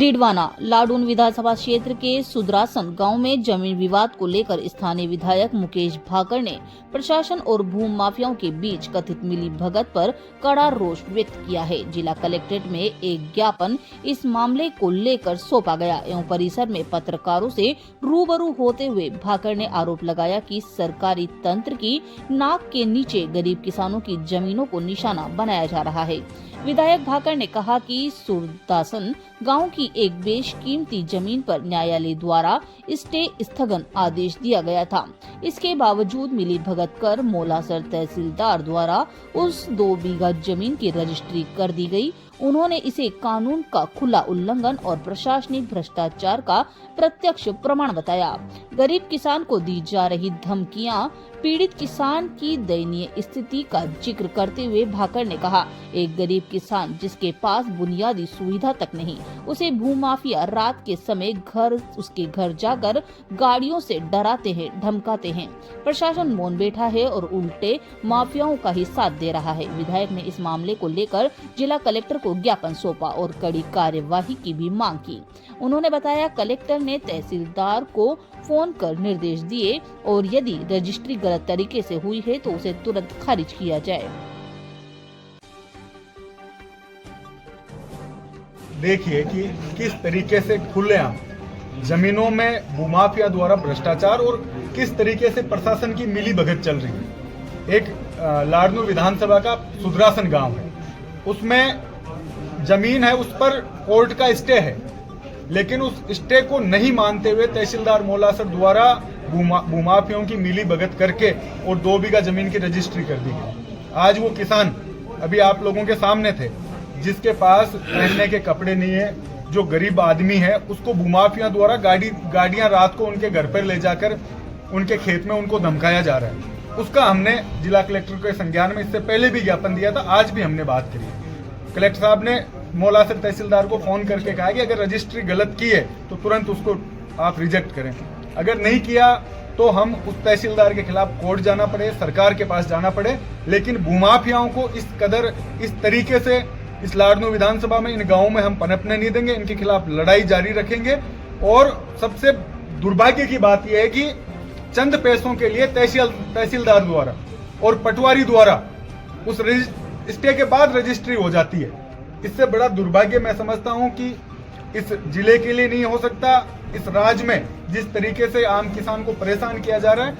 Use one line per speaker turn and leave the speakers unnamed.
डीडवाना लाडून विधानसभा क्षेत्र के सुदरासन गांव में जमीन विवाद को लेकर स्थानीय विधायक मुकेश भाकर ने प्रशासन और भूमि माफियाओं के बीच कथित मिलीभगत पर कड़ा रोष व्यक्त किया है। जिला कलेक्ट्रेट में एक ज्ञापन इस मामले को लेकर सौंपा गया एवं परिसर में पत्रकारों से रूबरू होते हुए भाकर ने आरोप लगाया कि सरकारी तंत्र की नाक के नीचे गरीब किसानों की जमीनों को निशाना बनाया जा रहा है। विधायक भाकर ने कहा कि सुरदासन गांव की एक बेशकीमती जमीन पर न्यायालय द्वारा स्टे स्थगन आदेश दिया गया था। इसके बावजूद मिलीभगत कर मौलासर तहसीलदार द्वारा उस 2 बीघा जमीन की रजिस्ट्री कर दी गई। उन्होंने इसे कानून का खुला उल्लंघन और प्रशासनिक भ्रष्टाचार का प्रत्यक्ष प्रमाण बताया। गरीब किसान को दी जा रही धमकियां पीड़ित किसान की दयनीय स्थिति का जिक्र करते हुए भाकर ने कहा, एक गरीब किसान जिसके पास बुनियादी सुविधा तक नहीं, उसे भूमाफिया रात के समय उसके घर जाकर गाड़ियों से डराते हैं, धमकाते हैं। प्रशासन मौन बैठा है और उल्टे माफियाओं का ही साथ दे रहा है। विधायक ने इस मामले को लेकर जिला कलेक्टर को ज्ञापन सौंपा और कड़ी कार्यवाही की भी मांग की। उन्होंने बताया, कलेक्टर ने तहसीलदार को फोन कर निर्देश दिए और यदि रजिस्ट्री गलत तरीके से हुई है तो उसे तुरंत खारिज किया जाए।
देखिए कि किस तरीके से खुलेआम जमीनों में भूमाफिया द्वारा भ्रष्टाचार और किस तरीके से प्रशासन की मिलीभगत चल रही है। एक लाडनू विधानसभा का सुदरासन गांव है, उसमें जमीन है, उस पर कोर्ट का स्टे है, लेकिन उस स्टे को नहीं मानते हुए तहसीलदार मौलासर द्वारा भूमाफियों की मिलीभगत करके और 2 बीघा जमीन की रजिस्ट्री कर दी गई। आज वो किसान अभी आप लोगों के सामने थे, जिसके पास पहनने के कपड़े नहीं है, जो गरीब आदमी है, उसको भूमाफिया द्वारा गाड़ियां रात को उनके घर पर ले जाकर उनके खेत में उनको धमकाया जा रहा है। उसका हमने जिला कलेक्टर के संज्ञान में इससे पहले भी ज्ञापन दिया था, आज भी हमने बात करी। कलेक्टर साहब ने मौलासर तहसीलदार को फोन करके कहा कि अगर रजिस्ट्री गलत की है तो तुरंत उसको आप रिजेक्ट करें, अगर नहीं किया तो हम उस तहसीलदार के खिलाफ कोर्ट जाना पड़े, सरकार के पास जाना पड़े। लेकिन भूमाफियाओं को इस तरीके से इस लाडनू विधानसभा में, इन गांवों में हम पनपने नहीं देंगे। इनके खिलाफ लड़ाई जारी रखेंगे। और सबसे दुर्भाग्य की बात यह है कि चंद पैसों के लिए तहसीलदार द्वारा और पटवारी द्वारा उस स्टे के बाद रजिस्ट्री हो जाती है। इससे बड़ा दुर्भाग्य मैं समझता हूं कि इस जिले के लिए नहीं हो सकता। इस राज्य में जिस तरीके से आम किसान को परेशान किया जा रहा है,